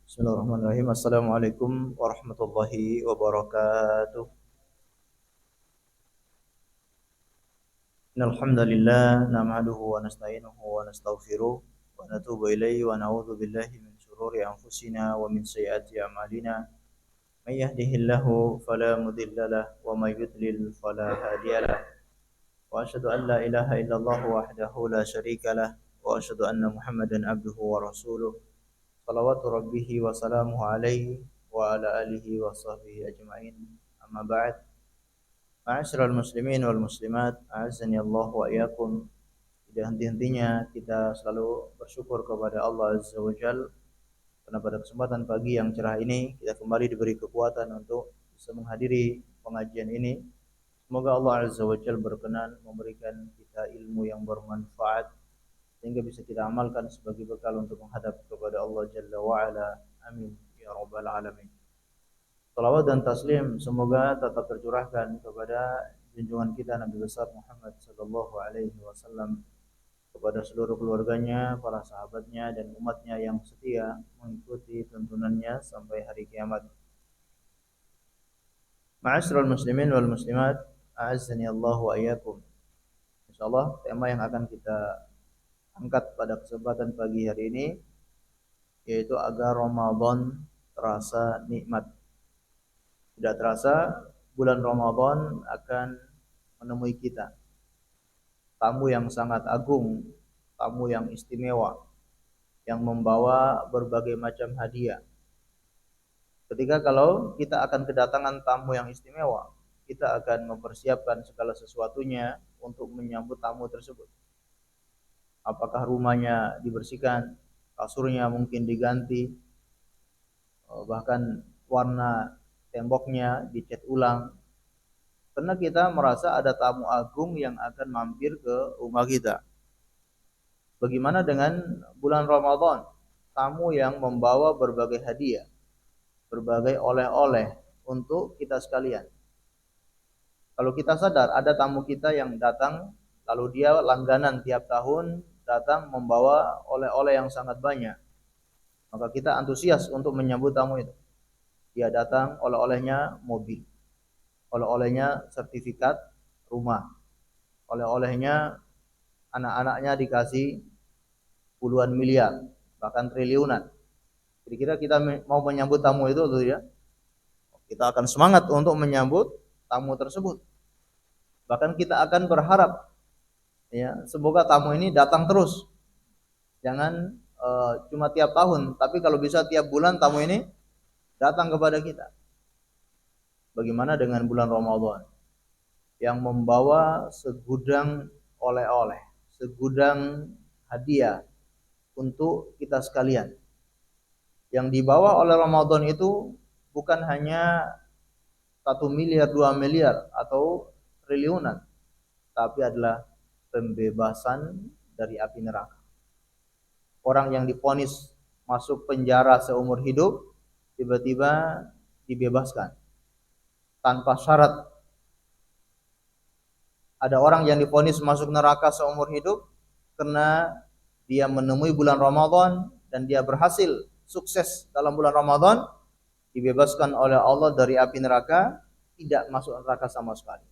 Bismillahirrahmanirrahim. Assalamualaikum warahmatullahi wabarakatuh. Innal hamdalillah nahmaduhu wa nasta'inuhu wa nastaghfiruh wa natubu ilaihi wa na'udzu billahi min shururi anfusina wa min sayyiati a'malina. May yahdihillahu fala mudilla lahu wa may yudlil fala hadiya lahu. Wa asyhadu an la ilaha illallah wahdahu la syarika lahu wa asyhadu anna Muhammadan abduhu wa rasuluh. Salawatu rabbihi wa salamuhu alaihi wa ala alihi wa sahbihi ajma'in. Amma ba'd. Ma'asyiral muslimin wal muslimat, a'azzani Allah wa iyyakum. Tidak henti-hentinya kita selalu bersyukur kepada Allah Azza wa Jalla karena pada kesempatan pagi yang cerah ini kita kembali diberi kekuatan untuk bisa menghadiri pengajian ini. Semoga Allah Azza wa Jalla berkenan memberikan kita ilmu yang bermanfaat sehingga bisa kita amalkan sebagai bekal untuk menghadap kepada Allah Jalla wa'ala. Amin ya rabbal alamin. Salawat dan taslim semoga tetap tercurahkan kepada junjungan kita Nabi besar Muhammad sallallahu alaihi wasallam, kepada seluruh keluarganya, para sahabatnya dan umatnya yang setia mengikuti tuntunannya sampai hari kiamat. Ma'asyiral muslimin wal muslimat, a'azzani Allah wa iyyakum. Insyaallah tema yang akan kita angkat pada kesempatan pagi hari ini yaitu agar Ramadan terasa nikmat. Tidak terasa bulan Ramadan akan menemui kita. Tamu yang sangat agung, tamu yang istimewa, yang membawa berbagai macam hadiah. Ketika kalau kita akan kedatangan tamu yang istimewa, kita akan mempersiapkan segala sesuatunya untuk menyambut tamu tersebut. Apakah rumahnya dibersihkan, kasurnya mungkin diganti, bahkan warna temboknya dicat ulang, karena kita merasa ada tamu agung yang akan mampir ke rumah kita. Bagaimana dengan bulan Ramadan? Tamu yang membawa berbagai hadiah, berbagai oleh-oleh untuk kita sekalian. Kalau kita sadar ada tamu kita yang datang, lalu dia langganan tiap tahun datang membawa oleh-oleh yang sangat banyak, maka kita antusias untuk menyambut tamu itu. Dia datang, oleh-olehnya mobil, oleh-olehnya sertifikat rumah, oleh-olehnya anak-anaknya dikasih puluhan miliar, bahkan triliunan. Kira-kira kita mau menyambut tamu itu tuh ya. Kita akan semangat untuk menyambut tamu tersebut. Bahkan kita akan berharap ya, semoga tamu ini datang terus. Jangan cuma tiap tahun, tapi kalau bisa tiap bulan tamu ini datang kepada kita. Bagaimana dengan bulan Ramadan yang membawa segudang oleh-oleh, segudang hadiah untuk kita sekalian. Yang dibawa oleh Ramadan itu bukan hanya 1 miliar, 2 miliar atau triliunan, tapi adalah pembebasan dari api neraka. Orang yang divonis masuk penjara seumur hidup tiba-tiba dibebaskan tanpa syarat. Ada orang yang divonis masuk neraka seumur hidup karena dia menemui bulan Ramadan dan dia berhasil sukses dalam bulan Ramadan, dibebaskan oleh Allah dari api neraka, tidak masuk neraka sama sekali.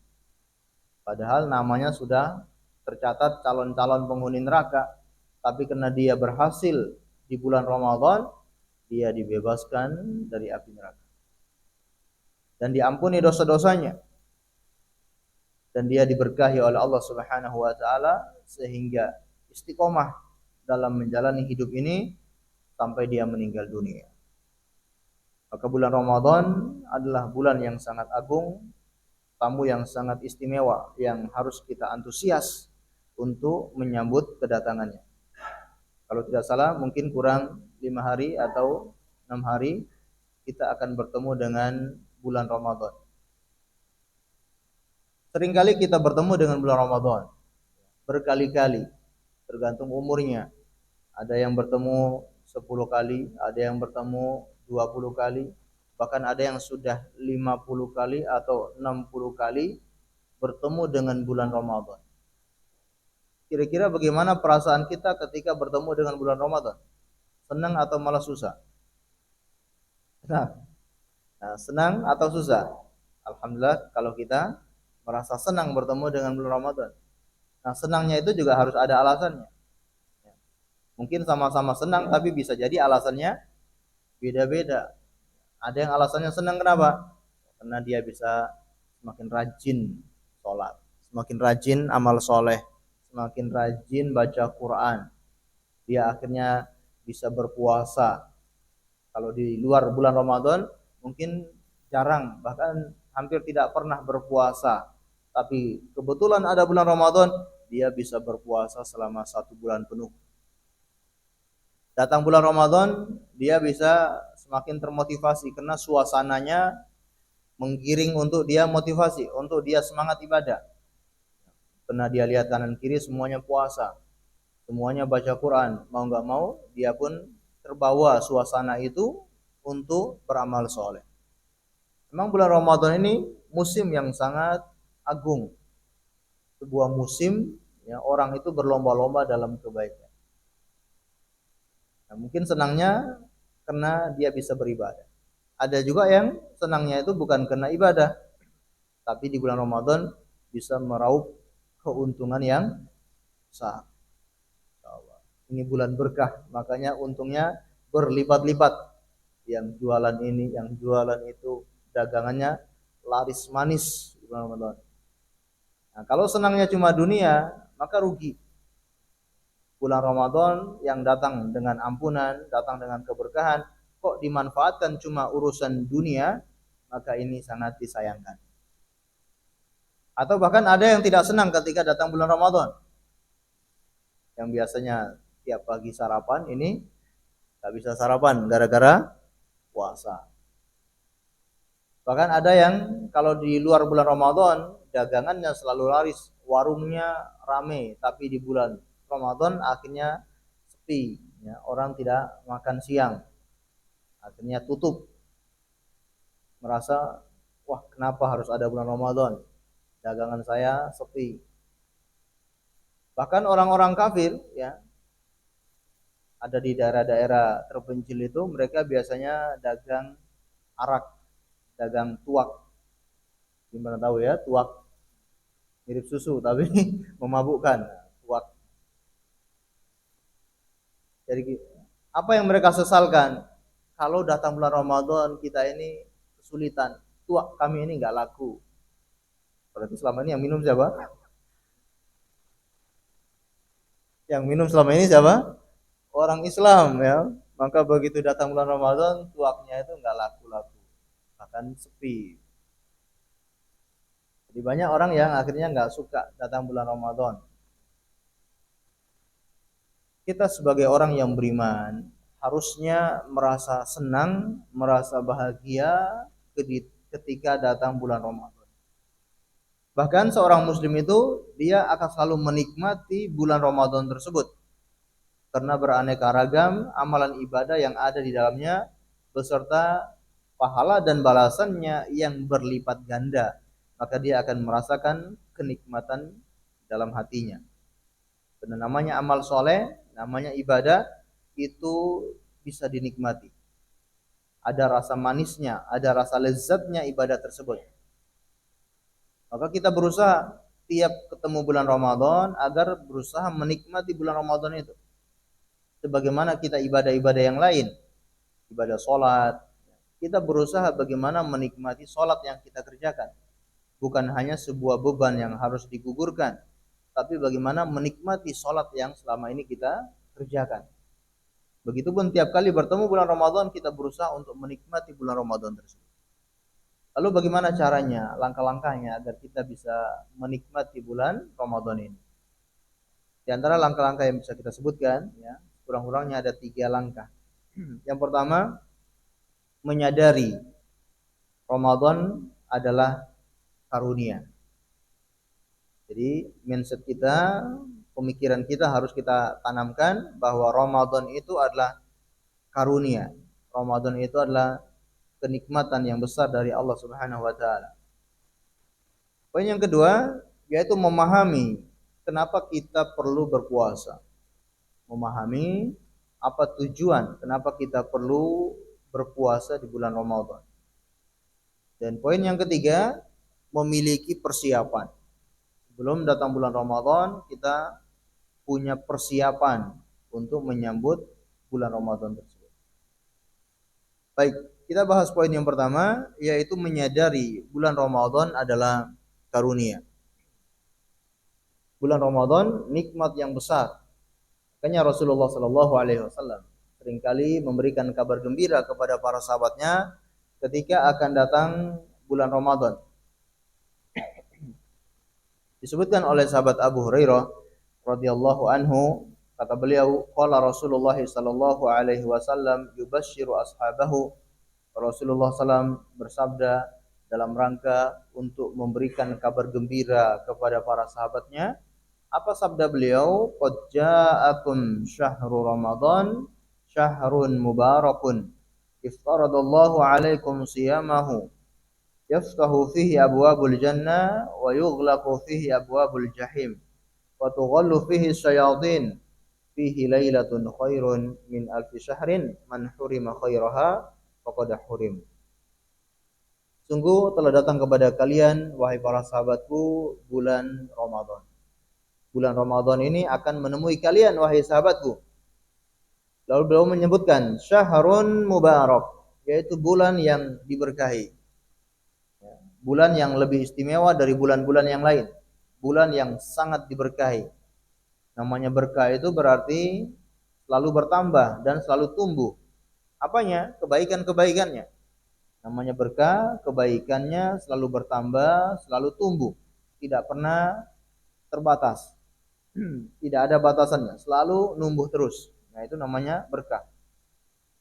Padahal namanya sudah tercatat calon-calon penghuni neraka, tapi karena dia berhasil di bulan Ramadan, dia dibebaskan dari api neraka dan diampuni dosa-dosanya, dan dia diberkahi oleh Allah Subhanahu wa taala sehingga istiqomah dalam menjalani hidup ini sampai dia meninggal dunia. Maka bulan Ramadan adalah bulan yang sangat agung, tamu yang sangat istimewa yang harus kita antusias untuk menyambut kedatangannya. Kalau tidak salah mungkin kurang 5 hari atau 6 hari kita akan bertemu dengan bulan Ramadan. Seringkali kita bertemu dengan bulan Ramadan berkali-kali, tergantung umurnya. Ada yang bertemu 10 kali, ada yang bertemu 20 kali, bahkan ada yang sudah 50 kali atau 60 kali bertemu dengan bulan Ramadan. Kira-kira bagaimana perasaan kita ketika bertemu dengan bulan Ramadan? Senang atau malah susah? Nah, senang atau susah? Alhamdulillah kalau kita merasa senang bertemu dengan bulan Ramadan. Nah, senangnya itu juga harus ada alasannya. Mungkin sama-sama senang tapi bisa jadi alasannya beda-beda. Ada yang alasannya senang kenapa? Karena dia bisa semakin rajin sholat, semakin rajin amal soleh, semakin rajin baca Quran. Dia akhirnya bisa berpuasa. Kalau di luar bulan Ramadan mungkin jarang, bahkan hampir tidak pernah berpuasa. Tapi kebetulan ada bulan Ramadan, dia bisa berpuasa selama 1 bulan penuh. Datang bulan Ramadan, dia bisa semakin termotivasi karena suasananya menggiring untuk dia motivasi, untuk dia semangat ibadah. Karena dia lihat kanan kiri semuanya puasa, semuanya baca Quran, mau nggak mau dia pun terbawa suasana itu untuk beramal soleh. Memang bulan Ramadan ini musim yang sangat agung, sebuah musim ya orang itu berlomba-lomba dalam kebaikan. Nah, mungkin senangnya karena dia bisa beribadah. Ada juga yang senangnya itu bukan karena ibadah, tapi di bulan Ramadan bisa meraup keuntungan yang besar. Ini bulan berkah, makanya untungnya berlipat-lipat. Yang jualan ini, yang jualan itu, dagangannya laris manis di bulan Ramadan. Nah, kalau senangnya cuma dunia, maka rugi. Bulan Ramadan yang datang dengan ampunan, datang dengan keberkahan, kok dimanfaatkan cuma urusan dunia, maka ini sangat disayangkan. Atau bahkan ada yang tidak senang ketika datang bulan Ramadan. Yang biasanya tiap pagi sarapan, ini tak bisa sarapan gara-gara puasa. Bahkan ada yang kalau di luar bulan Ramadan dagangannya selalu laris, warungnya rame, tapi di bulan Ramadan akhirnya sepi, ya, orang tidak makan siang, akhirnya tutup. Merasa, wah kenapa harus ada bulan Ramadan? Dagangan saya sepi. Bahkan orang-orang kafir, ya, ada di daerah-daerah terpencil itu, mereka biasanya dagang arak, dagang tuak. Gimana tahu ya, tuak mirip susu tapi memabukkan, tuak. Jadi apa yang mereka sesalkan? Kalau datang bulan Ramadan kita ini kesulitan, tuak kami ini nggak laku. Berarti selama ini yang minum siapa? Yang minum selama ini siapa? Orang Islam ya. Maka begitu datang bulan Ramadan, tuaknya itu nggak laku-laku, bahkan sepi. Jadi banyak orang yang akhirnya nggak suka datang bulan Ramadan. Kita sebagai orang yang beriman harusnya merasa senang, merasa bahagia ketika datang bulan Ramadan. Bahkan seorang muslim itu dia akan selalu menikmati bulan Ramadan tersebut karena beraneka ragam amalan ibadah yang ada di dalamnya beserta pahala dan balasannya yang berlipat ganda. Maka dia akan merasakan kenikmatan dalam hatinya. Dan namanya amal soleh, namanya ibadah itu bisa dinikmati. Ada rasa manisnya, ada rasa lezatnya ibadah tersebut. Maka kita berusaha tiap ketemu bulan Ramadan agar berusaha menikmati bulan Ramadan itu. Sebagaimana kita ibadah-ibadah yang lain, ibadah sholat, kita berusaha bagaimana menikmati sholat yang kita kerjakan. Bukan hanya sebuah beban yang harus digugurkan, tapi bagaimana menikmati sholat yang selama ini kita kerjakan. Begitupun tiap kali bertemu bulan Ramadan kita berusaha untuk menikmati bulan Ramadan tersebut. Lalu bagaimana caranya, langkah-langkahnya agar kita bisa menikmati bulan Ramadan ini? Di antara langkah-langkah yang bisa kita sebutkan, ya, kurang-kurangnya ada 3 langkah. Yang pertama, menyadari Ramadan adalah karunia. Jadi mindset kita, pemikiran kita harus kita tanamkan bahwa Ramadan itu adalah karunia. Ramadan itu adalah kenikmatan yang besar dari Allah Subhanahu wa taala. Poin yang kedua yaitu memahami kenapa kita perlu berpuasa. Memahami apa tujuan kenapa kita perlu berpuasa di bulan Ramadan. Dan poin yang ketiga, memiliki persiapan. Sebelum datang bulan Ramadan, kita punya persiapan untuk menyambut bulan Ramadan tersebut. Baik, kita bahas poin yang pertama, yaitu menyadari bulan Ramadan adalah karunia. Bulan Ramadan nikmat yang besar. Makanya Rasulullah SAW seringkali memberikan kabar gembira kepada para sahabatnya ketika akan datang bulan Ramadan. Disebutkan oleh sahabat Abu Hurairah radhiyallahu anhu, kata beliau, qala Rasulullah sallallahu alaihi wasallam yubashshiru ashabahu. Rasulullah SAW bersabda dalam rangka untuk memberikan kabar gembira kepada para sahabatnya. Apa sabda beliau? Qad ja'akum syahrul Ramadan syahrun mubarakun iftaradallahu alaikum siyamahu yaftahu fihi abwabul jannah wa yughlaqu fihi abwabul jahim wa tughallu fihi syayatin fihi lailatun khairun min alfi syahrin man hurima khairaha faqad hurim. Sungguh telah datang kepada kalian wahai para sahabatku bulan Ramadan. Bulan Ramadan ini akan menemui kalian wahai sahabatku. Lalu beliau menyebutkan syahrun mubarak, yaitu bulan yang diberkahi. Bulan yang lebih istimewa dari bulan-bulan yang lain. Bulan yang sangat diberkahi. Namanya berkah itu berarti selalu bertambah dan selalu tumbuh. Apanya? Kebaikan-kebaikannya. Namanya berkah, kebaikannya selalu bertambah, selalu tumbuh. Tidak pernah terbatas. Tidak ada batasannya, selalu numbuh terus. Nah, itu namanya berkah.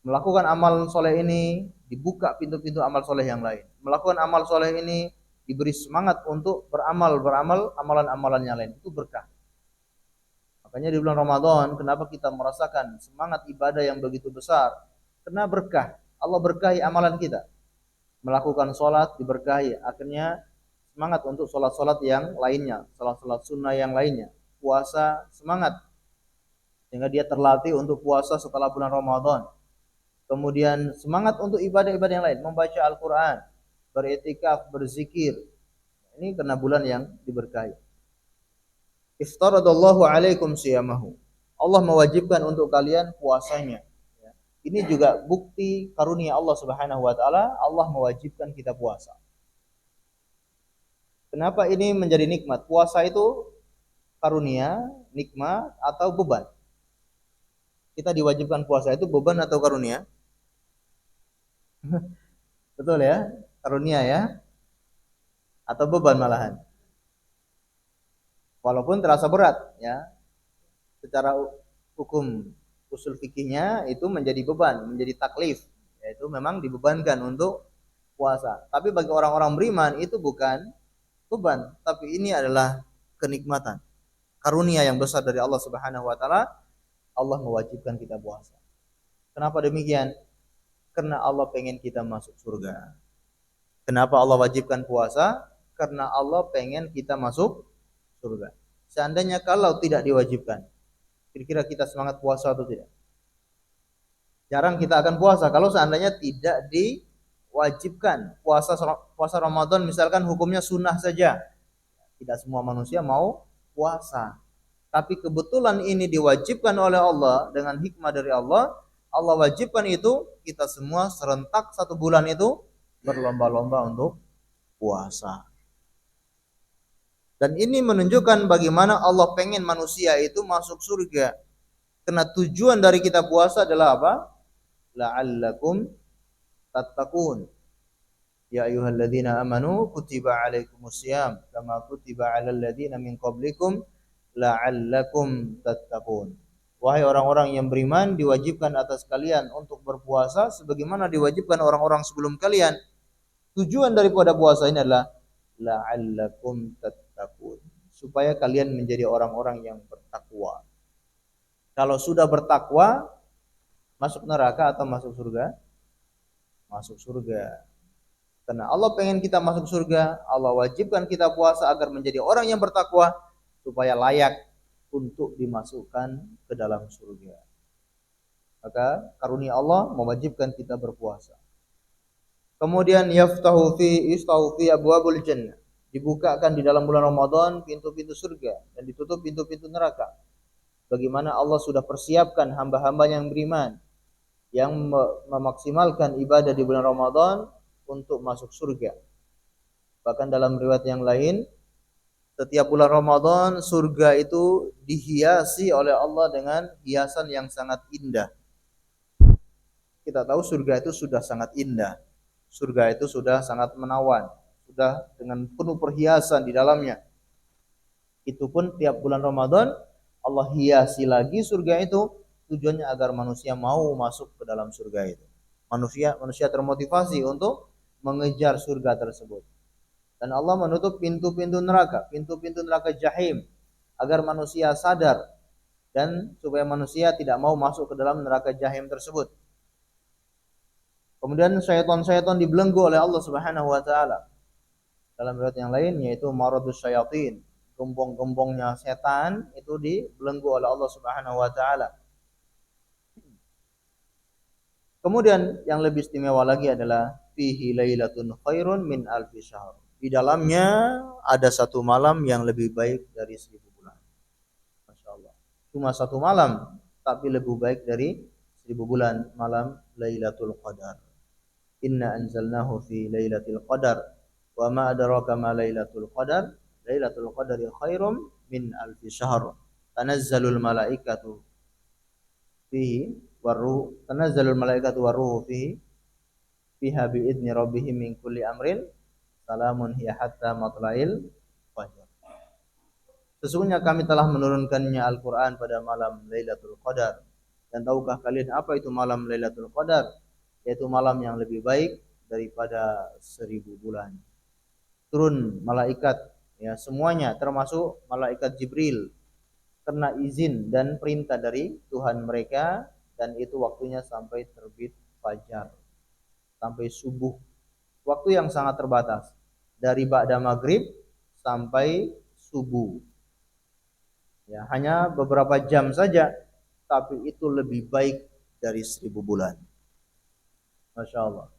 Melakukan amal soleh ini dibuka pintu-pintu amal soleh yang lain. Melakukan amal soleh ini diberi semangat untuk beramal amalan-amalan yang lain. Itu berkah. Makanya di bulan Ramadan, kenapa kita merasakan semangat ibadah yang begitu besar? Karena berkah. Allah berkahi amalan kita. Melakukan sholat diberkahi. Akhirnya semangat untuk sholat-sholat yang lainnya. Sholat-sholat sunnah yang lainnya. Puasa semangat. Sehingga dia terlatih untuk puasa setelah bulan Ramadan. Kemudian semangat untuk ibadah-ibadah yang lain, membaca Al-Quran, beriktikaf, berzikir. Ini karena bulan yang diberkahi. Iftaradallahu alaikum siyamahu. Allah mewajibkan untuk kalian puasanya. Ini juga bukti karunia Allah Subhanahu wa taala, Allah mewajibkan kita puasa. Kenapa ini menjadi nikmat? Puasa itu karunia, nikmat atau beban? Kita diwajibkan puasa itu beban atau karunia? Betul ya? Karunia ya? Atau beban malahan? Walaupun terasa berat ya. Secara hukum usul fikihnya itu menjadi beban, menjadi taklif. Yaitu memang dibebankan untuk puasa. Tapi bagi orang-orang beriman itu bukan beban, tapi ini adalah kenikmatan. Karunia yang besar dari Allah Subhanahu wa taala. Allah mewajibkan kita puasa. Kenapa demikian? Karena Allah pengen kita masuk surga. Kenapa Allah wajibkan puasa? Karena Allah pengen kita masuk surga. Seandainya kalau tidak diwajibkan, kira-kira kita semangat puasa atau tidak? Jarang kita akan puasa kalau seandainya tidak diwajibkan. Puasa Ramadan misalkan hukumnya sunnah saja. Tidak semua manusia mau puasa. Tapi kebetulan ini diwajibkan oleh Allah dengan hikmah dari Allah. Allah wajibkan itu, kita semua serentak 1 bulan itu berlomba-lomba untuk puasa. Dan ini menunjukkan bagaimana Allah pengen manusia itu masuk surga. Karena tujuan dari kita puasa adalah apa? La'allakum tattaqun. Ya ayyuhalladzina amanu kutiba alaikumusiyam kama kutiba alal ladzina min qablikum la'allakum tattaqun. Wahai orang-orang yang beriman, diwajibkan atas kalian untuk berpuasa sebagaimana diwajibkan orang-orang sebelum kalian. Tujuan daripada puasa ini adalah la'allakum tattaqun, supaya kalian menjadi orang-orang yang bertakwa. Kalau sudah bertakwa, masuk neraka atau masuk surga? Masuk surga. Karena Allah pengen kita masuk surga, Allah wajibkan kita puasa agar menjadi orang yang bertakwa, supaya layak untuk dimasukkan ke dalam surga. Maka karunia Allah mewajibkan kita berpuasa. Kemudian yaftahu fi abwabul jannah. Dibukakan di dalam bulan Ramadan pintu-pintu surga dan ditutup pintu-pintu neraka. Bagaimana Allah sudah persiapkan hamba-hamba yang beriman yang memaksimalkan ibadah di bulan Ramadan untuk masuk surga. Bahkan dalam riwayat yang lain, setiap bulan Ramadan surga itu dihiasi oleh Allah dengan hiasan yang sangat indah. Kita tahu surga itu sudah sangat indah. Surga itu sudah sangat menawan, sudah dengan penuh perhiasan di dalamnya. Itu pun tiap bulan Ramadan Allah hiasi lagi surga itu, tujuannya agar manusia mau masuk ke dalam surga itu. Manusia termotivasi untuk mengejar surga tersebut. Dan Allah menutup pintu-pintu neraka jahim, agar manusia sadar dan supaya manusia tidak mau masuk ke dalam neraka jahim tersebut. Kemudian syaitan-syaitan dibelenggu oleh Allah Subhanahu wa taala. Dalam riwayat yang lain yaitu maradus syayatin, gembong-gembongnya setan itu dibelenggu oleh Allah Subhanahu wa taala. Kemudian yang lebih istimewa lagi adalah fihi lailatun khairun min alfi syahr. Di dalamnya ada satu malam yang lebih baik dari 1000 bulan. Masya Allah. Cuma satu malam tapi lebih baik dari 1000 bulan, malam Lailatul Qadar. Inna anzalnahu fi lailatul qadar wa ma adraka ma lailatul qadar. Lailatul qadari khairum min alfi syahr. Tanazzalul malaikatu fihi waruh tanazzalul malaikatu waruhu fiha bi idzni rabbihim min kulli amrin salamun hiya hatta matla'il fajr. Sesungguhnya kami telah menurunkannya Al-Qur'an pada malam Lailatul Qadar. Dan tahukah kalian apa itu malam Lailatul Qadar? Yaitu malam yang lebih baik daripada 1000 bulan. Turun malaikat, ya semuanya termasuk malaikat Jibril, karena izin dan perintah dari Tuhan mereka, dan itu waktunya sampai terbit fajar, sampai subuh. Waktu yang sangat terbatas, dari ba'da maghrib sampai subuh. Ya, hanya beberapa jam saja, tapi itu lebih baik dari 1000 bulan. Masya Allah.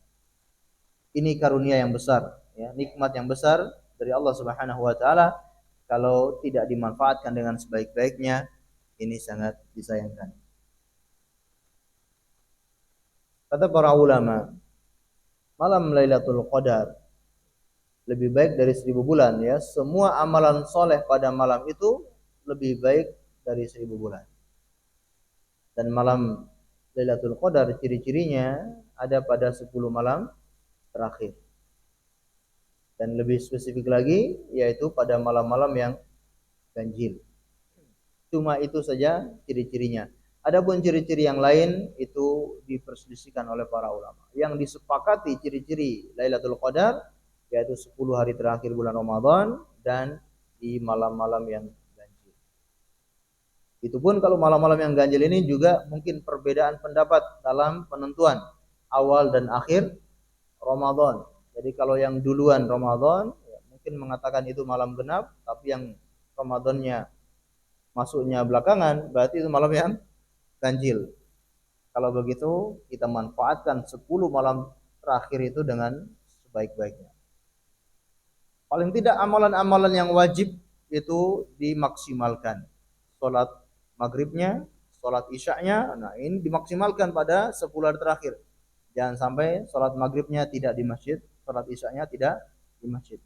Ini karunia yang besar, ya, nikmat yang besar dari Allah Subhanahu wa taala. Kalau tidak dimanfaatkan dengan sebaik-baiknya, ini sangat disayangkan. Kata para ulama, malam Lailatul Qadar lebih baik dari 1000 bulan, ya. Semua amalan soleh pada malam itu lebih baik dari 1000 bulan. Dan malam Lailatul Qadar ciri-cirinya ada pada 10 malam terakhir. Dan lebih spesifik lagi yaitu pada malam-malam yang ganjil. Cuma itu saja ciri-cirinya. Adapun ciri-ciri yang lain itu diperselisihkan oleh para ulama. Yang disepakati ciri-ciri Lailatul Qadar yaitu 10 hari terakhir bulan Ramadan dan di malam-malam yang ganjil. Itu pun kalau malam-malam yang ganjil ini juga mungkin perbedaan pendapat dalam penentuan awal dan akhir Ramadan. Jadi kalau yang duluan Ramadan ya, mungkin mengatakan itu malam genap, tapi yang Ramadannya masuknya belakangan berarti itu malam yang ganjil. Kalau begitu kita manfaatkan 10 malam terakhir itu dengan sebaik-baiknya. Paling tidak amalan-amalan yang wajib itu dimaksimalkan. Salat maghribnya, salat isyaknya, nah ini dimaksimalkan pada 10 hari terakhir. Jangan sampai salat maghribnya tidak di masjid, salat isyaknya tidak di masjid,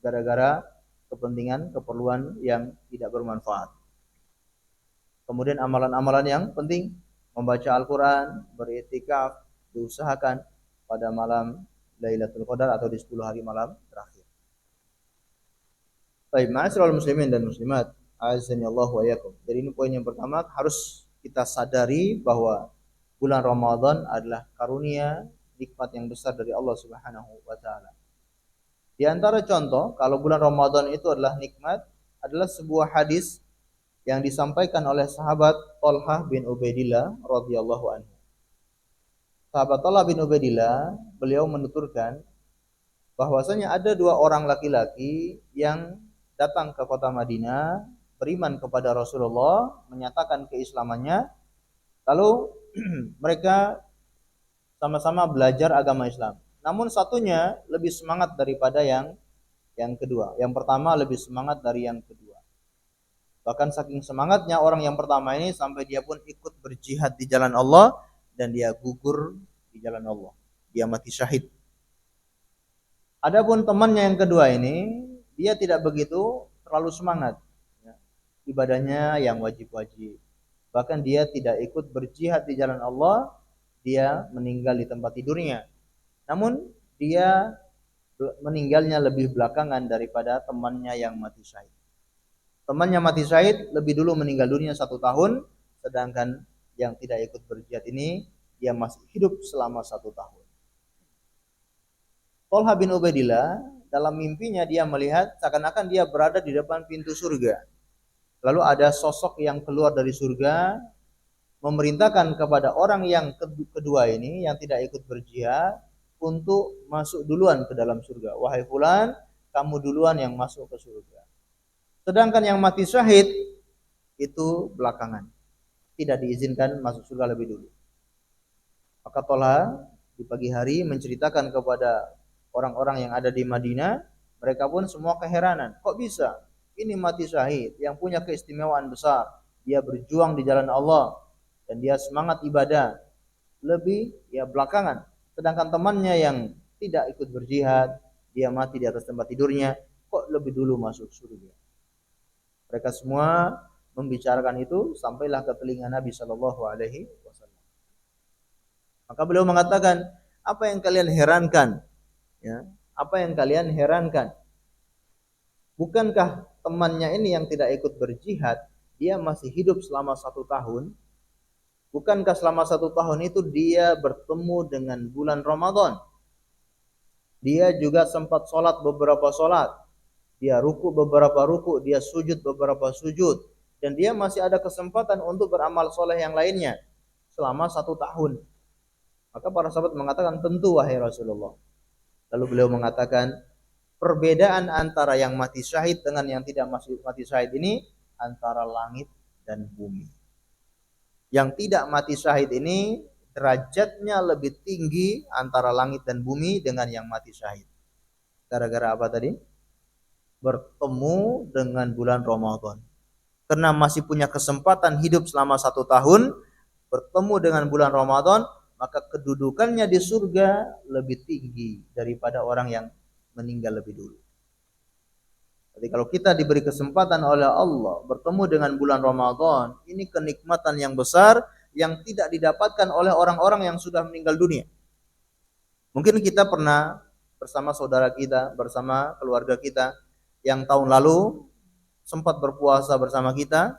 gara-gara kepentingan, keperluan yang tidak bermanfaat. Kemudian amalan-amalan yang penting, membaca Al-Quran, beriktikaf, diusahakan pada malam Lailatul Qadar atau di 10 hari malam terakhir. Baik, ma'asyiral muslimin dan muslimat, azani Allah wa iyyakum. Jadi ini poin yang pertama, harus kita sadari bahwa bulan Ramadan adalah karunia, nikmat yang besar dari Allah Subhanahu wa taala. Di antara contoh kalau bulan Ramadan itu adalah nikmat adalah sebuah hadis yang disampaikan oleh sahabat Thalhah bin Ubaidillah radhiyallahu anhu. Sahabat Thalhah bin Ubaidillah, beliau menuturkan bahwasanya ada 2 orang laki-laki yang datang ke kota Madinah, beriman kepada Rasulullah, menyatakan keislamannya. Lalu mereka sama-sama belajar agama Islam. Namun satunya lebih semangat daripada yang kedua. Yang pertama lebih semangat dari yang kedua. Bahkan saking semangatnya orang yang pertama ini sampai dia pun ikut berjihad di jalan Allah dan dia gugur di jalan Allah. Dia mati syahid. Adapun temannya yang kedua ini, dia tidak begitu terlalu semangat. Ibadahnya yang wajib-wajib. Bahkan dia tidak ikut berjihad di jalan Allah, dia meninggal di tempat tidurnya. Namun dia meninggalnya lebih belakangan daripada temannya yang mati syahid. Temannya mati syahid lebih dulu meninggal dunia 1 tahun, sedangkan yang tidak ikut berjihad ini dia masih hidup selama 1 tahun. Thalha bin Ubaidillah dalam mimpinya dia melihat seakan-akan dia berada di depan pintu surga. Lalu ada sosok yang keluar dari surga memerintahkan kepada orang yang kedua ini yang tidak ikut berjihad untuk masuk duluan ke dalam surga. Wahai fulan, kamu duluan yang masuk ke surga. Sedangkan yang mati syahid itu belakangan. Tidak diizinkan masuk surga lebih dulu. Maka Thalha di pagi hari menceritakan kepada orang-orang yang ada di Madinah, mereka pun semua keheranan. Kok bisa? Ini mati syahid yang punya keistimewaan besar. Dia berjuang di jalan Allah dan dia semangat ibadah. Lebih ya belakangan. Sedangkan temannya yang tidak ikut berjihad, dia mati di atas tempat tidurnya, kok lebih dulu masuk surga. Mereka semua membicarakan itu sampailah ke telinga Nabi Shallallahu Alaihi Wasallam. Maka beliau mengatakan, apa yang kalian herankan? Ya, apa yang kalian herankan? Bukankah temannya ini yang tidak ikut berjihad, dia masih hidup selama 1 tahun? Bukankah selama 1 tahun itu dia bertemu dengan bulan Ramadan? Dia juga sempat sholat beberapa sholat. Dia ruku beberapa ruku, dia sujud beberapa sujud. Dan dia masih ada kesempatan untuk beramal soleh yang lainnya selama 1 tahun. Maka para sahabat mengatakan, tentu wahai Rasulullah. Lalu beliau mengatakan, perbedaan antara yang mati syahid dengan yang tidak mati syahid ini antara langit dan bumi. Yang tidak mati syahid ini derajatnya lebih tinggi antara langit dan bumi dengan yang mati syahid. Gara-gara apa tadi? Bertemu dengan bulan Ramadan. Karena masih punya kesempatan hidup selama 1 tahun, bertemu dengan bulan Ramadan, maka kedudukannya di surga lebih tinggi daripada orang yang meninggal lebih dulu. Jadi kalau kita diberi kesempatan oleh Allah bertemu dengan bulan Ramadan, ini kenikmatan yang besar yang tidak didapatkan oleh orang-orang yang sudah meninggal dunia. Mungkin kita pernah bersama saudara kita, bersama keluarga kita yang tahun lalu sempat berpuasa bersama kita,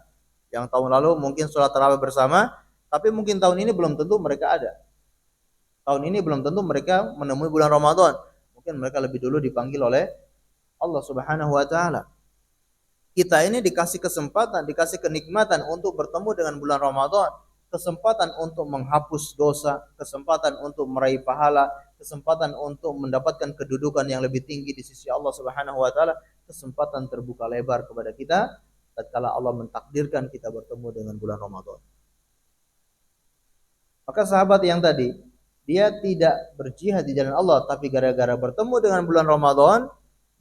yang tahun lalu mungkin sholat tarawih bersama, tapi mungkin tahun ini belum tentu mereka ada. Tahun ini belum tentu mereka menemui bulan Ramadan. Mungkin mereka lebih dulu dipanggil oleh Allah Subhanahu wa taala. Kita ini dikasih kesempatan, dikasih kenikmatan untuk bertemu dengan bulan Ramadan, kesempatan untuk menghapus dosa, kesempatan untuk meraih pahala, kesempatan untuk mendapatkan kedudukan yang lebih tinggi di sisi Allah Subhanahu wa taala, kesempatan terbuka lebar kepada kita tatkala Allah mentakdirkan kita bertemu dengan bulan Ramadan. Maka sahabat yang tadi, dia tidak berjihad di jalan Allah, tapi gara-gara bertemu dengan bulan Ramadan,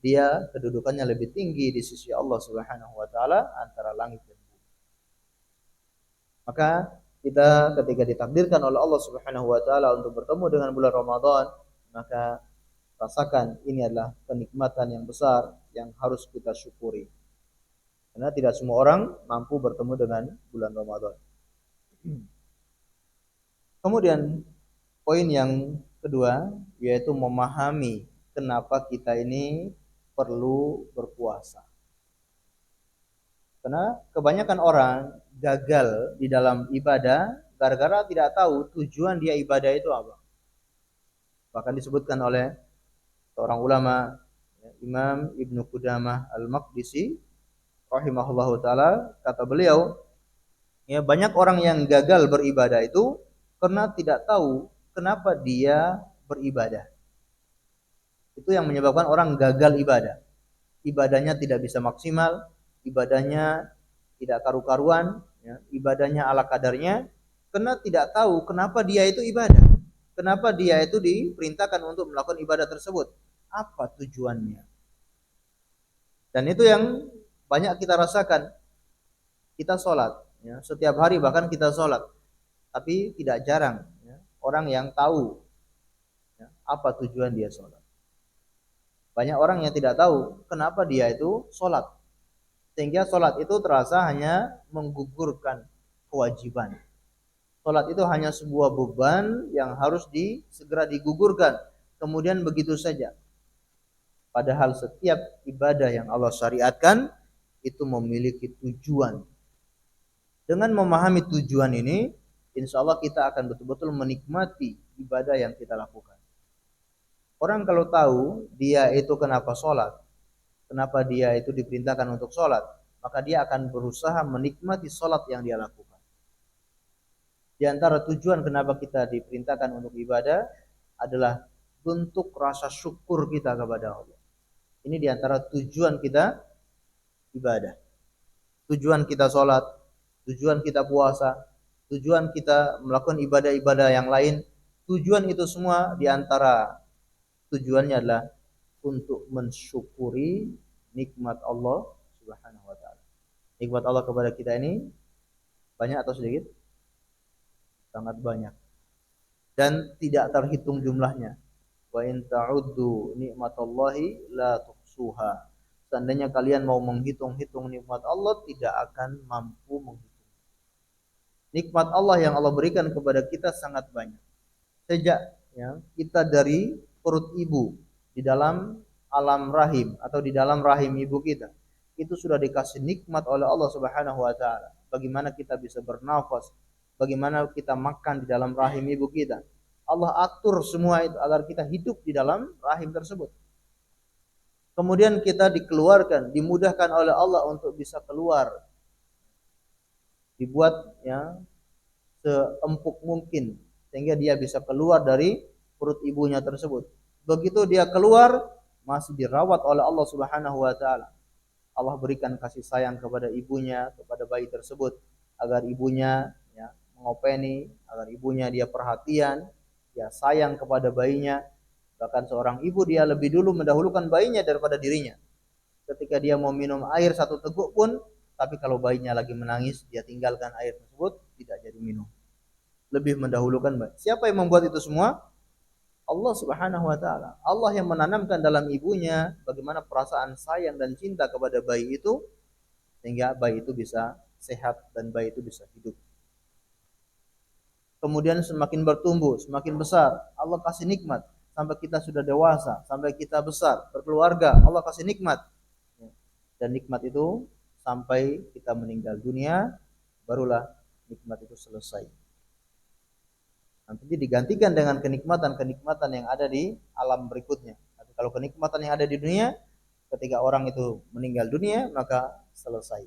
dia kedudukannya lebih tinggi di sisi Allah Subhanahu wa taala antara langit dan bumi. Maka kita ketika ditakdirkan oleh Allah Subhanahu wa taala untuk bertemu dengan bulan Ramadan, maka rasakan ini adalah kenikmatan yang besar yang harus kita syukuri. Karena tidak semua orang mampu bertemu dengan bulan Ramadan. Kemudian poin yang kedua yaitu memahami kenapa kita ini perlu berpuasa. Karena kebanyakan orang gagal di dalam ibadah gara-gara tidak tahu tujuan dia ibadah itu apa. Bahkan disebutkan oleh seorang ulama, Imam Ibnu Qudamah Al-Maqdisi rahimahullahu taala, kata beliau, ya banyak orang yang gagal beribadah itu karena tidak tahu kenapa dia beribadah. Itu yang menyebabkan orang gagal ibadah. Ibadahnya tidak bisa maksimal, ibadahnya tidak karu-karuan, ya, ibadahnya ala kadarnya, Karena tidak tahu kenapa dia itu ibadah. Kenapa dia itu diperintahkan untuk melakukan ibadah tersebut. Apa tujuannya? Dan itu yang banyak kita rasakan. Kita sholat. Ya, setiap hari bahkan kita sholat. Tapi tidak jarang ya, orang yang tahu ya, apa tujuan dia sholat. Banyak orang yang tidak tahu kenapa dia itu sholat. Sehingga sholat itu terasa hanya menggugurkan kewajiban. Sholat itu hanya sebuah beban yang harus segera digugurkan. Kemudian begitu saja. Padahal setiap ibadah yang Allah syariatkan itu memiliki tujuan. Dengan memahami tujuan ini, insya Allah kita akan betul-betul menikmati ibadah yang kita lakukan. Orang kalau tahu dia itu kenapa sholat, kenapa dia itu diperintahkan untuk sholat, maka dia akan berusaha menikmati sholat yang dia lakukan. Di antara tujuan kenapa kita diperintahkan untuk ibadah adalah bentuk rasa syukur kita kepada Allah. Ini di antara tujuan kita ibadah. Tujuan kita sholat, tujuan kita puasa, tujuan kita melakukan ibadah-ibadah yang lain. Tujuan itu semua di antara tujuannya adalah untuk mensyukuri nikmat Allah Subhanahu wa taala. Nikmat Allah kepada kita ini banyak atau sedikit? Sangat banyak. Dan tidak terhitung jumlahnya. Wa in ta'uddu nikmatallahi la tuhsuha. Seandainya kalian mau menghitung-hitung nikmat Allah, tidak akan mampu menghitung. Nikmat Allah yang Allah berikan kepada kita sangat banyak. Sejak ya, kita dari perut ibu di dalam alam rahim atau di dalam rahim ibu kita, itu sudah dikasih nikmat oleh Allah Subhanahu wa taala. Bagaimana kita bisa bernafas, bagaimana kita makan di dalam rahim ibu kita. Allah atur semua itu agar kita hidup di dalam rahim tersebut. Kemudian kita dikeluarkan, dimudahkan oleh Allah untuk bisa keluar. Dibuat ya seempuk mungkin sehingga dia bisa keluar dari perut ibunya tersebut. Begitu dia keluar masih dirawat oleh Allah Subhanahu wa taala. Allah berikan kasih sayang kepada ibunya, kepada bayi tersebut agar ibunya ya mengopeni, agar ibunya dia perhatian, dia sayang kepada bayinya. Bahkan seorang ibu dia lebih dulu mendahulukan bayinya daripada dirinya. Ketika dia mau minum air satu teguk pun, tapi kalau bayinya lagi menangis, dia tinggalkan air tersebut, tidak jadi minum. Lebih mendahulukan bayi. Siapa yang membuat itu semua? Allah Subhanahu wa taala. Allah yang menanamkan dalam ibunya bagaimana perasaan sayang dan cinta kepada bayi itu sehingga bayi itu bisa sehat dan bayi itu bisa hidup. Kemudian semakin bertumbuh, semakin besar, Allah kasih nikmat sampai kita sudah dewasa, sampai kita besar, berkeluarga, Allah kasih nikmat. Dan nikmat itu sampai kita meninggal dunia, barulah nikmat itu selesai. Nanti digantikan dengan kenikmatan-kenikmatan yang ada di alam berikutnya. Tapi kalau kenikmatan yang ada di dunia, ketika orang itu meninggal dunia, maka selesai.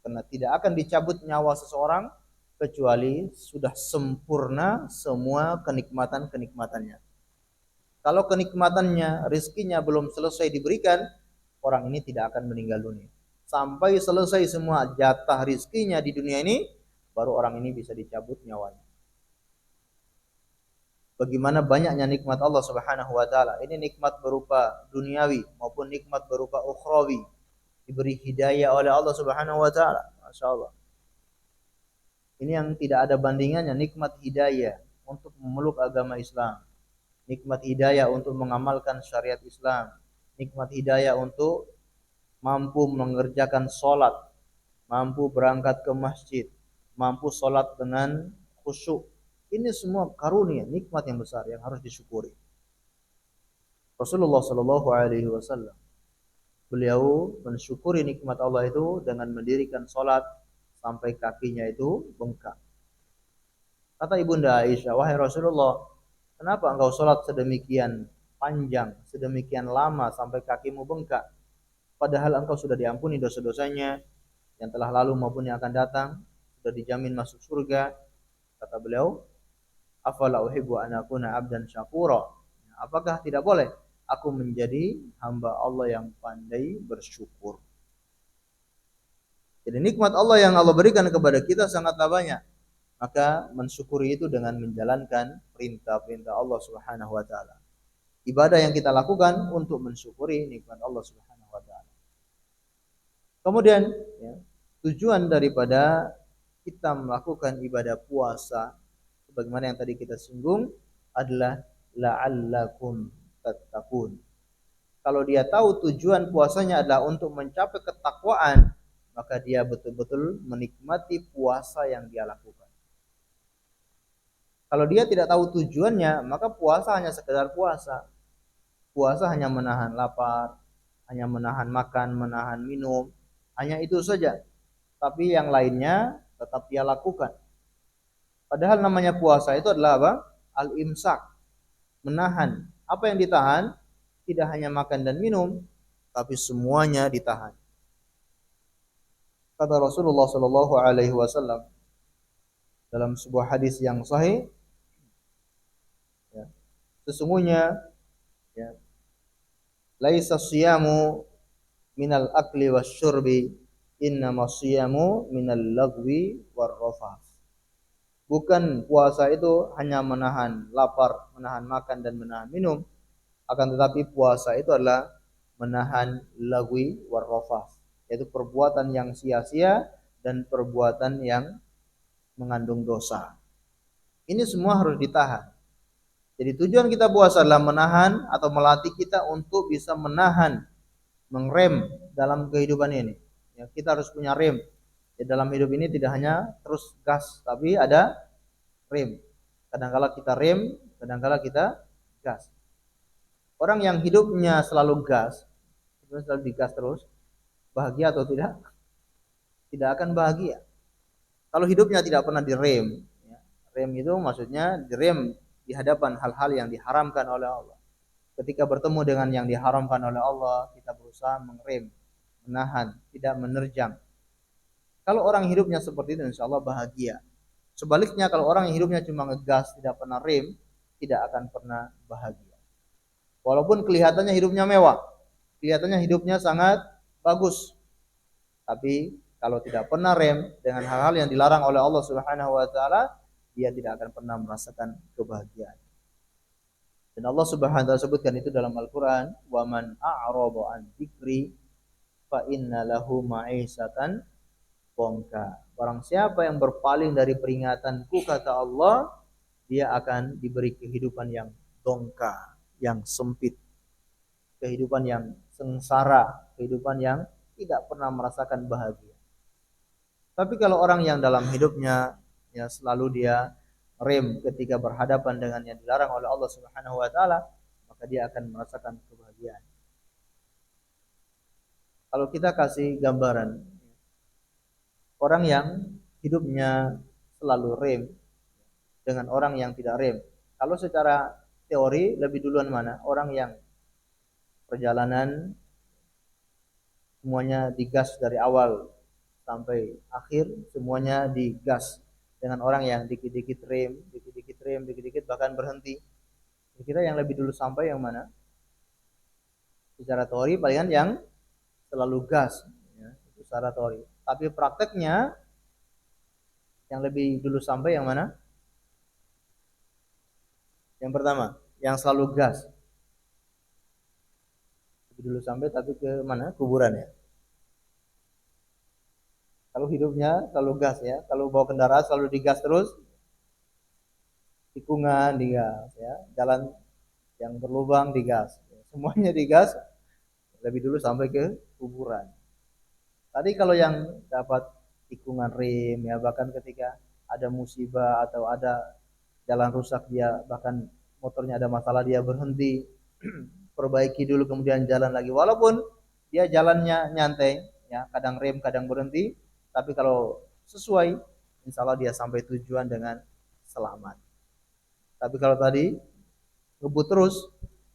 Karena tidak akan dicabut nyawa seseorang kecuali sudah sempurna semua kenikmatan-kenikmatannya. Kalau kenikmatannya, rizkinya belum selesai diberikan, orang ini tidak akan meninggal dunia. Sampai selesai semua jatah rizkinya di dunia ini, baru orang ini bisa dicabut nyawanya. Bagaimana banyaknya nikmat Allah Subhanahu wa taala. Ini nikmat berupa duniawi maupun nikmat berupa ukhrawi. Diberi hidayah oleh Allah Subhanahu wa taala. Masyaallah. Ini yang tidak ada bandingannya, nikmat hidayah untuk memeluk agama Islam. Nikmat hidayah untuk mengamalkan syariat Islam, nikmat hidayah untuk mampu mengerjakan sholat, mampu berangkat ke masjid, mampu sholat dengan khusyuk. Ini semua karunia, nikmat yang besar yang harus disyukuri. Rasulullah Shallallahu Alaihi Wasallam beliau mensyukuri nikmat Allah itu dengan mendirikan sholat sampai kakinya itu bengkak. Kata ibunda Aisyah, wahai Rasulullah, kenapa engkau sholat sedemikian panjang, sedemikian lama sampai kakimu bengkak? Padahal engkau sudah diampuni dosa-dosanya yang telah lalu maupun yang akan datang, sudah dijamin masuk surga. Kata beliau, afala uhibbu an akuna abdan syakura. Apakah tidak boleh aku menjadi hamba Allah yang pandai bersyukur? Jadi nikmat Allah yang Allah berikan kepada kita sangatlah banyak. maka mensyukuri itu dengan menjalankan perintah-perintah Allah Subhanahu wa taala. Ibadah yang kita lakukan untuk mensyukuri nikmat Allah Subhanahu wa taala. Kemudian ya, tujuan daripada kita melakukan ibadah puasa sebagaimana yang tadi kita singgung adalah la'allakum tattaqun. Kalau dia tahu tujuan puasanya adalah untuk mencapai ketakwaan, maka dia betul-betul menikmati puasa yang dia lakukan. Kalau dia tidak tahu tujuannya, maka puasa hanya sekedar puasa. Puasa hanya menahan lapar, hanya menahan makan, menahan minum, hanya itu saja. Tapi yang lainnya tetap dia lakukan. Padahal namanya puasa itu adalah apa? Al-imsak, menahan. Apa yang ditahan? Tidak hanya makan dan minum, tapi semuanya ditahan. Kata Rasulullah Shallallahu Alaihi Wasallam dalam sebuah hadis yang sahih, ya, sesungguhnya, ya, laisa siyamu minal akli wasyurbi, innama siyamu minal lagwi warrafas. Bukan puasa itu hanya menahan lapar, menahan makan dan menahan minum, akan tetapi puasa itu adalah menahan lagwi warrafas, yaitu perbuatan yang sia-sia dan perbuatan yang mengandung dosa. Ini semua harus ditahan. Jadi tujuan kita puasa adalah menahan atau melatih kita untuk bisa menahan, mengrem dalam kehidupan ini. Ya, kita harus punya rem. Ya, dalam hidup ini tidak hanya terus gas, tapi ada rem. Kadang-kala kita rem, kadang-kala kita gas. Orang yang hidupnya selalu gas, selalu digas terus, bahagia atau tidak? Tidak akan bahagia. Kalau hidupnya tidak pernah direm, ya, rem itu maksudnya direm di hadapan hal-hal yang diharamkan oleh Allah. Ketika bertemu dengan yang diharamkan oleh Allah, kita berusaha mengerem, menahan, tidak menerjang. Kalau orang hidupnya seperti itu, insya Allah bahagia. Sebaliknya, kalau orang yang hidupnya cuma ngegas, tidak pernah rem, tidak akan pernah bahagia. Walaupun kelihatannya hidupnya mewah, kelihatannya hidupnya sangat bagus, tapi kalau tidak pernah rem dengan hal-hal yang dilarang oleh Allah Subhanahu wa taala, dia tidak akan pernah merasakan kebahagiaan. Dan Allah Subhanahu wa taala sebutkan itu dalam Al-Qur'an, "Wa man a'rada an dzikri fa inna lahu ma'isatan dhanka." Barang siapa yang berpaling dari peringatanku, kata Allah, dia akan diberi kehidupan yang dongka, yang sempit, kehidupan yang sengsara, kehidupan yang tidak pernah merasakan bahagia. Tapi kalau orang yang dalam hidupnya ya selalu dia rem ketika berhadapan dengan yang dilarang oleh Allah Subhanahu wa taala, maka dia akan merasakan kebahagiaan. Kalau kita kasih gambaran orang yang hidupnya selalu rem dengan orang yang tidak rem. Kalau secara teori lebih duluan mana? Orang yang perjalanan semuanya digas dari awal sampai akhir, semuanya digas, dengan orang yang dikit-dikit rem, dikit-dikit bahkan berhenti. Kira-kira yang lebih dulu sampai yang mana? Secara teori palingan yang selalu gas, ya, itu secara teori. Tapi prakteknya yang lebih dulu sampai yang mana? Yang pertama, yang selalu gas. Lebih dulu sampai tapi ke mana? Kuburan ya. Kalau hidupnya selalu gas ya, kalau bawa kendaraan selalu digas terus, tikungan digas ya, jalan yang berlubang digas, semuanya digas, lebih dulu sampai ke kuburan. Tadi kalau yang dapat tikungan rem ya, bahkan ketika ada musibah atau ada jalan rusak, dia bahkan motornya ada masalah, dia berhenti, perbaiki dulu kemudian jalan lagi, walaupun dia jalannya nyantai ya, kadang rem kadang berhenti, tapi kalau sesuai, insya Allah dia sampai tujuan dengan selamat. Tapi kalau tadi ngebut terus,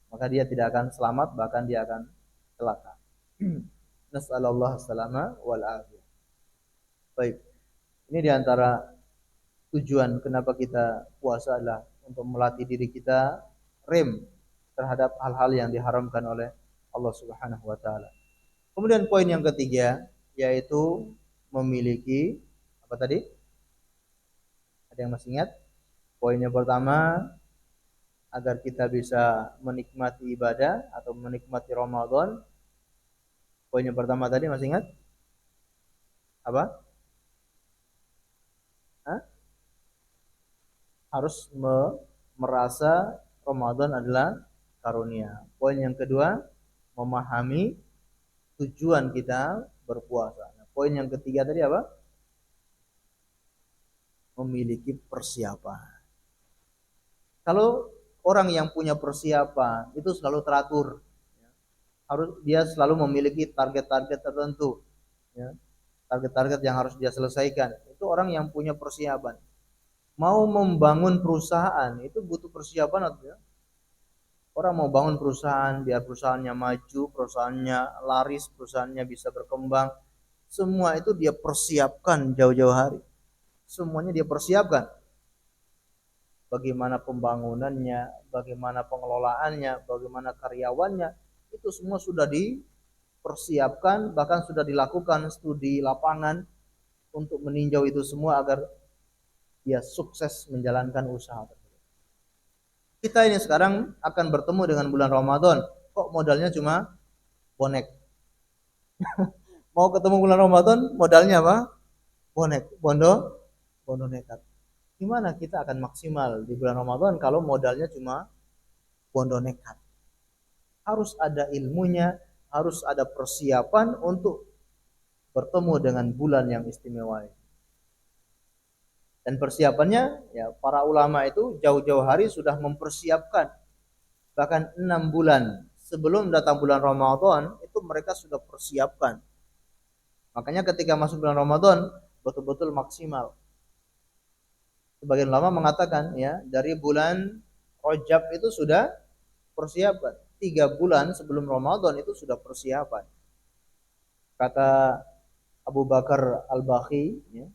maka dia tidak akan selamat, bahkan dia akan celaka. Nas'alallah salama wal afiyah. Baik, ini diantara tujuan kenapa kita puasa adalah untuk melatih diri kita rem terhadap hal-hal yang diharamkan oleh Allah Subhanahu wa taala. Kemudian poin yang ketiga yaitu memiliki apa tadi? Ada yang masih ingat? Poinnya pertama, agar kita bisa menikmati ibadah atau menikmati Ramadan. Poinnya pertama tadi masih ingat? Apa? Hah? Harus merasa Ramadan adalah karunia. Poin yang kedua, memahami tujuan kita berpuasa. Nah, poin yang ketiga tadi apa? Memiliki persiapan. Kalau orang yang punya persiapan itu selalu teratur, harus dia selalu memiliki target-target tertentu, ya. Target-target yang harus dia selesaikan. Itu orang yang punya persiapan. Mau membangun perusahaan itu butuh persiapan atau ya? Orang mau bangun perusahaan biar perusahaannya maju, perusahaannya laris, perusahaannya bisa berkembang. Semua itu dia persiapkan jauh-jauh hari. Semuanya dia persiapkan. Bagaimana pembangunannya, bagaimana pengelolaannya, bagaimana karyawannya, itu semua sudah dipersiapkan, bahkan sudah dilakukan studi lapangan untuk meninjau itu semua agar dia sukses menjalankan usaha tersebut. Kita ini sekarang akan bertemu dengan bulan Ramadan, kok modalnya cuma bonek. Mau ketemu bulan Ramadan, modalnya apa? Bonek, bondo nekat. Gimana kita akan maksimal di bulan Ramadan kalau modalnya cuma bondo nekat? Harus ada ilmunya, harus ada persiapan untuk bertemu dengan bulan yang istimewa. Dan persiapannya, ya para ulama itu jauh-jauh hari sudah mempersiapkan. Bahkan 6 bulan sebelum datang bulan Ramadan itu mereka sudah persiapkan. Makanya ketika masuk bulan Ramadan betul-betul maksimal. Sebagian ulama mengatakan ya dari bulan Rajab itu sudah persiapan. 3 bulan sebelum Ramadan itu sudah persiapan. Kata Abu Bakar Al-Bakhi, ya,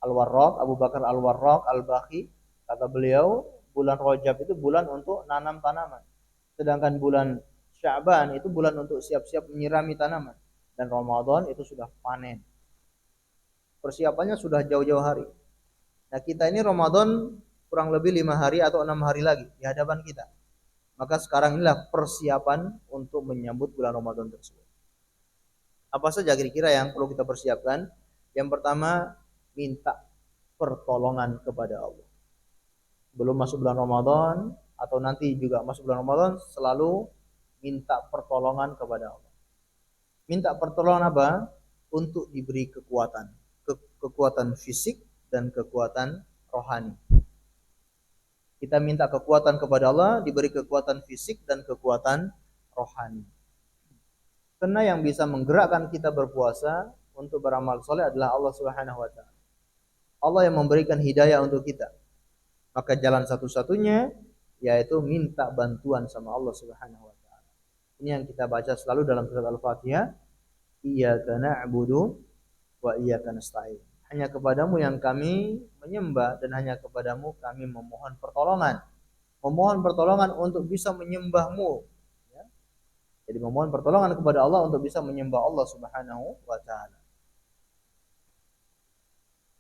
Al-Warraq, Abu Bakar Al-Warraq Al-Bakhi, kata beliau, bulan Rajab itu bulan untuk nanam tanaman. Sedangkan bulan Sya'ban itu bulan untuk siap-siap menyirami tanaman. Dan Ramadan itu sudah panen. Persiapannya sudah jauh-jauh hari. Nah, kita ini Ramadan kurang lebih 5 hari atau 6 hari lagi di hadapan kita. Maka sekarang inilah persiapan untuk menyambut bulan Ramadan tersebut. Apa saja kira-kira yang perlu kita persiapkan? Yang pertama, minta pertolongan kepada Allah. Belum masuk bulan Ramadan atau nanti juga masuk bulan Ramadan, selalu minta pertolongan kepada Allah. Minta pertolongan apa? Untuk diberi kekuatan. Kekuatan fisik dan kekuatan rohani. Kita minta kekuatan kepada Allah, diberi kekuatan fisik dan kekuatan rohani. Karena yang bisa menggerakkan kita berpuasa untuk beramal soleh adalah Allah Subhanahu wa taala. Allah yang memberikan hidayah untuk kita. Maka jalan satu-satunya yaitu minta bantuan sama Allah Subhanahu wa taala. Ini yang kita baca selalu dalam surat Al-Fatihah, Iyyaka na'budu wa iyyaka nasta'in. Hanya kepadamu yang kami menyembah dan hanya kepadamu kami memohon pertolongan. Memohon pertolongan untuk bisa menyembahmu. Jadi memohon pertolongan kepada Allah untuk bisa menyembah Allah Subhanahu wa taala.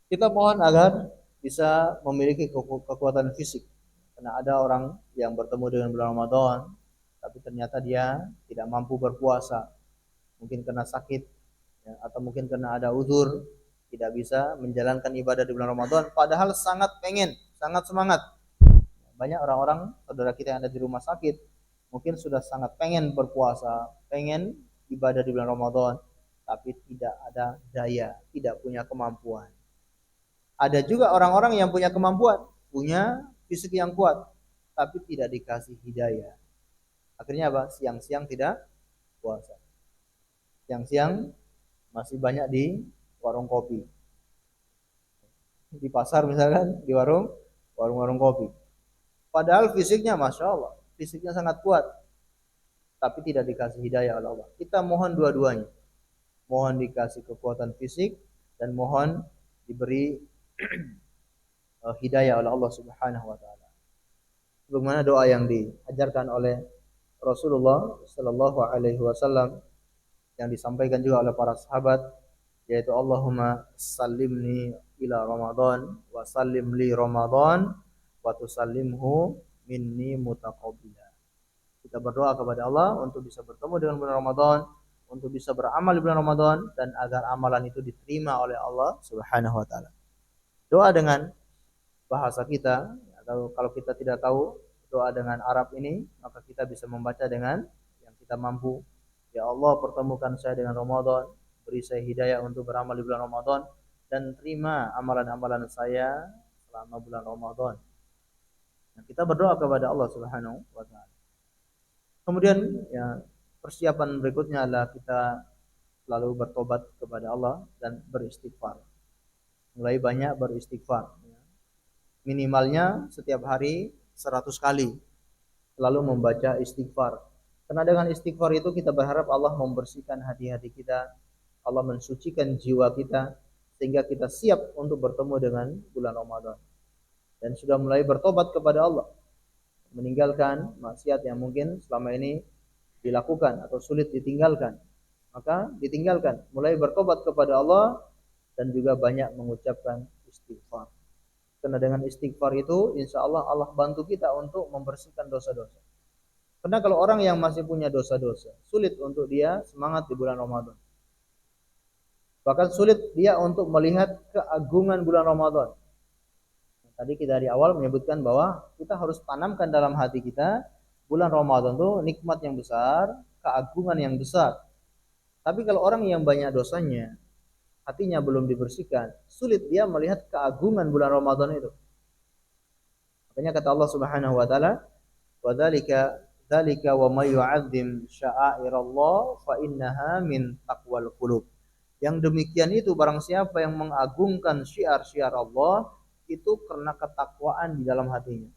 Kita mohon agar bisa memiliki kekuatan fisik. Karena ada orang yang bertemu dengan bulan Ramadan tapi ternyata dia tidak mampu berpuasa. Mungkin karena sakit ya, atau mungkin karena ada uzur tidak bisa menjalankan ibadah di bulan Ramadan padahal sangat pengen, sangat semangat. Banyak orang-orang saudara kita yang ada di rumah sakit mungkin sudah sangat pengen berpuasa, pengen ibadah di bulan Ramadan, tapi tidak ada daya, tidak punya kemampuan. Ada juga orang-orang yang punya kemampuan, punya fisik yang kuat, tapi tidak dikasih hidayah. Akhirnya apa? Siang-siang tidak puasa. Siang-siang masih banyak di warung kopi. Di pasar misalkan, di warung-warung kopi. Padahal fisiknya Masya Allah, fisiknya sangat kuat, tapi tidak dikasih hidayah oleh Allah. Kita mohon dua-duanya. Mohon dikasih kekuatan fisik dan mohon diberi hidayah oleh Allah Subhanahu wa taala. Sebagaimana doa yang diajarkan oleh Rasulullah sallallahu alaihi wasallam yang disampaikan juga oleh para sahabat, yaitu Allahumma sallimni ila Ramadan wa sallim li Ramadan wa tusallimhu minni mutaqabbila. Kita berdoa kepada Allah untuk bisa bertemu dengan bulan Ramadan, untuk bisa beramal di bulan Ramadan dan agar amalan itu diterima oleh Allah Subhanahu wa taala. Doa dengan bahasa kita atau kalau kita tidak tahu doa dengan Arab ini, maka kita bisa membaca dengan yang kita mampu. Ya Allah, pertemukan saya dengan Ramadan, beri saya hidayah untuk beramal di bulan Ramadan dan terima amalan-amalan saya selama bulan Ramadan. Nah, kita berdoa kepada Allah Subhanahu wa taala. Kemudian ya persiapan berikutnya adalah kita selalu bertobat kepada Allah dan beristighfar. Mulai banyak beristighfar. Minimalnya setiap hari 100 kali selalu membaca istighfar. Karena dengan istighfar itu kita berharap Allah membersihkan hati-hati kita, Allah mensucikan jiwa kita sehingga kita siap untuk bertemu dengan bulan Ramadan. Dan sudah mulai bertobat kepada Allah, meninggalkan maksiat yang mungkin selama ini dilakukan atau sulit ditinggalkan. Maka ditinggalkan, mulai bertobat kepada Allah dan juga banyak mengucapkan istighfar. Karena dengan istighfar itu insya Allah Allah bantu kita untuk membersihkan dosa-dosa. Karena kalau orang yang masih punya dosa-dosa, sulit untuk dia semangat di bulan Ramadan. Bahkan sulit dia untuk melihat keagungan bulan Ramadan. Tadi kita di awal menyebutkan bahwa kita harus tanamkan dalam hati kita bulan Ramadan itu nikmat yang besar, keagungan yang besar. Tapi kalau orang yang banyak dosanya, hatinya belum dibersihkan, sulit dia melihat keagungan bulan Ramadan itu. Makanya kata Allah Subhanahu wa taala, "Wa dzalika wa may yu'azzim sya'airallah fa innaha min taqwal qulub." Yang demikian itu barang siapa yang mengagungkan syiar-syiar Allah itu karena ketakwaan di dalam hatinya.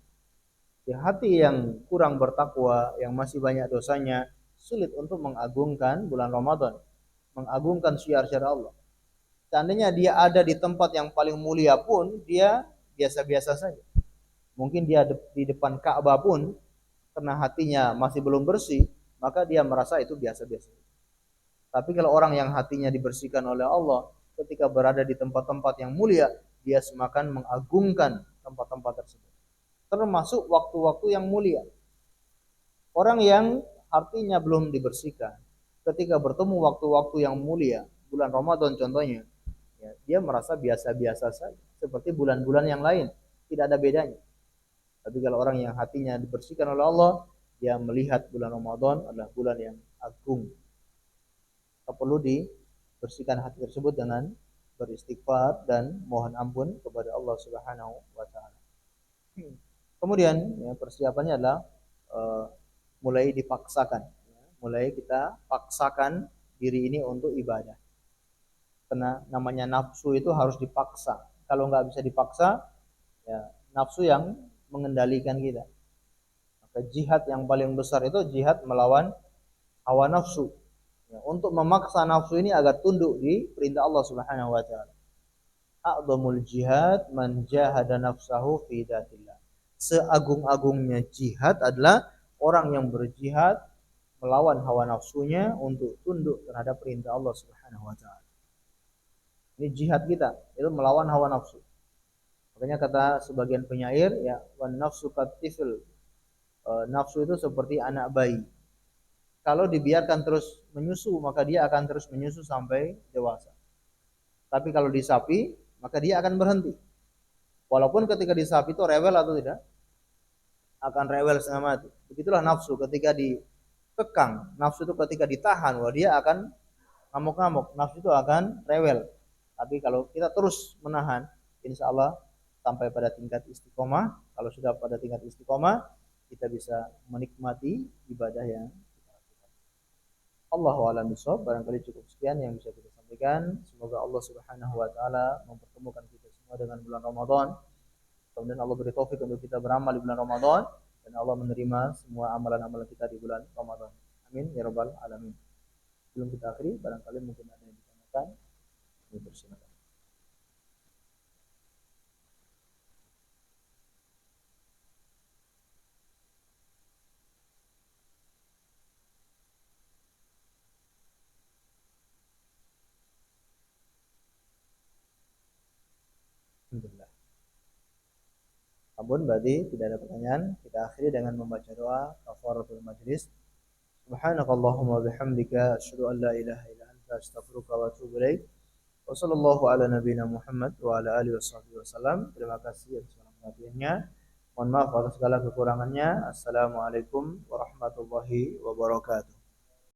Di hati yang kurang bertakwa, yang masih banyak dosanya, sulit untuk mengagungkan bulan Ramadan, mengagungkan syiar-syiar Allah. Seandainya dia ada di tempat yang paling mulia pun, dia biasa-biasa saja. Mungkin dia di depan Ka'bah pun, karena hatinya masih belum bersih, maka dia merasa itu biasa-biasa. Tapi kalau orang yang hatinya dibersihkan oleh Allah, ketika berada di tempat-tempat yang mulia, dia semakin mengagungkan tempat-tempat tersebut. Termasuk waktu-waktu yang mulia. Orang yang hatinya belum dibersihkan, ketika bertemu waktu-waktu yang mulia, bulan Ramadan contohnya, ya, dia merasa biasa-biasa saja, seperti bulan-bulan yang lain, tidak ada bedanya. Tapi kalau orang yang hatinya dibersihkan oleh Allah, dia melihat bulan Ramadan adalah bulan yang agung. Kita perlu dibersihkan hati tersebut dengan beristighfar dan mohon ampun kepada Allah Subhanahu wa taala. Kemudian ya, persiapannya adalah mulai dipaksakan, ya, mulai kita paksakan diri ini untuk ibadah. Karena namanya nafsu itu harus dipaksa. Kalau nggak bisa dipaksa, ya nafsu yang mengendalikan kita. Maka jihad yang paling besar itu jihad melawan hawa nafsu. Ya, untuk memaksa nafsu ini agar tunduk di perintah Allah Subhanahu wa taala. A'dhamul jihad man jahada nafsahu fi datillah. Seagung-agungnya jihad adalah orang yang berjihad melawan hawa nafsunya untuk tunduk terhadap perintah Allah Subhanahu wa taala. Ini jihad kita, itu melawan hawa nafsu. Makanya kata sebagian penyair, ya, wan nafsu katifil. Nafsu itu seperti anak bayi. Kalau dibiarkan terus menyusu, maka dia akan terus menyusu sampai dewasa. Tapi kalau disapi, maka dia akan berhenti. Walaupun ketika disapi itu rewel atau tidak, akan rewel setengah mati. Begitulah nafsu ketika dikekang, nafsu itu ketika ditahan, wah dia akan ngamuk-ngamuk, nafsu itu akan rewel. Tapi kalau kita terus menahan, insya Allah sampai pada tingkat istiqomah. Kalau sudah pada tingkat istiqomah, kita bisa menikmati ibadah yang Allahu a'lam bishawab. Barangkali cukup sekian yang bisa kita sampaikan. Semoga Allah Subhanahu wa taala mempertemukan kita semua dengan bulan Ramadan. Kemudian Allah beri taufik untuk kita beramal di bulan Ramadan dan Allah menerima semua amalan-amalan kita di bulan Ramadan. Amin ya rabbal alamin. Sebelum kita akhiri, barangkali mungkin ada yang ditanyakan. Ini bersilakan. Ampun, berarti tidak ada pertanyaan. Kita akhiri dengan membaca doa kafaratul majlis. Subhanakallahumma bihamdika asyhadu an la ilaha illa anta astaghfiruka wa atubu ilaik. Wa sallallahu ala nabiyyina Muhammad wa ala alihi wasallam. Terima kasih atas perhatiannya. Mohon maaf atas segala kekurangannya. Assalamualaikum warahmatullahi wabarakatuh.